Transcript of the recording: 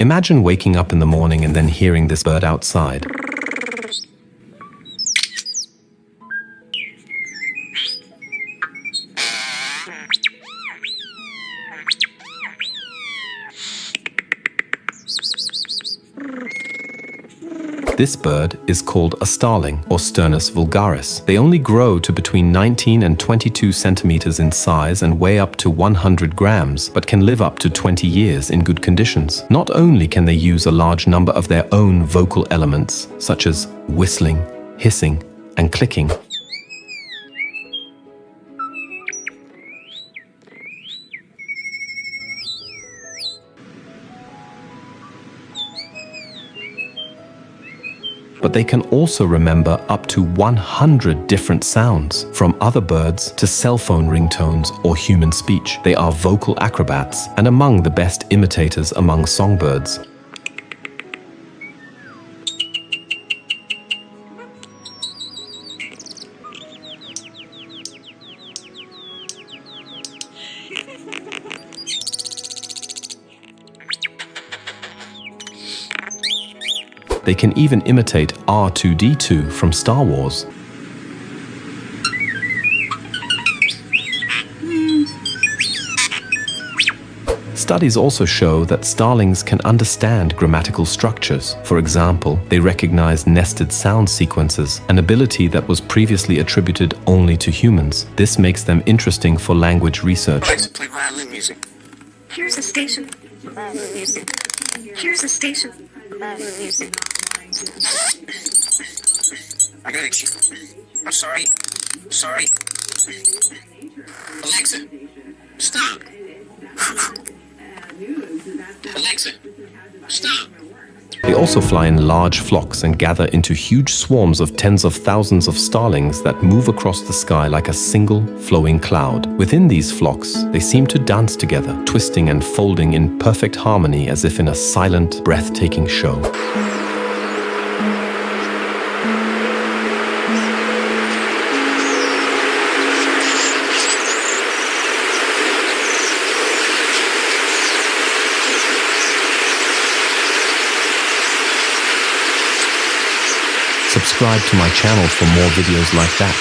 Imagine waking up in the morning and then hearing this bird outside. This bird is called a starling, or Sturnus vulgaris. They only grow to between 19 and 22 centimeters in size and weigh up to 100 grams, but can live up to 20 years in good conditions. Not only can they use a large number of their own vocal elements, such as whistling, hissing, and clicking, but they can also remember up to 100 different sounds, from other birds to cell phone ringtones or human speech. They are vocal acrobats and among the best imitators among songbirds. They can even imitate R2-D2 from Star Wars. Studies also show that starlings can understand grammatical structures. For example, they recognize nested sound sequences, an ability that was previously attributed only to humans. This makes them interesting for language research. Play violin music. Here's a station. Violin music. Here's a station. Violin music. I got it. I'm sorry. Sorry. Alexa, stop. Alexa, stop. They also fly in large flocks and gather into huge swarms of tens of thousands of starlings that move across the sky like a single flowing cloud. Within these flocks, they seem to dance together, twisting and folding in perfect harmony as if in a silent, breathtaking show. Subscribe to my channel for more videos like that.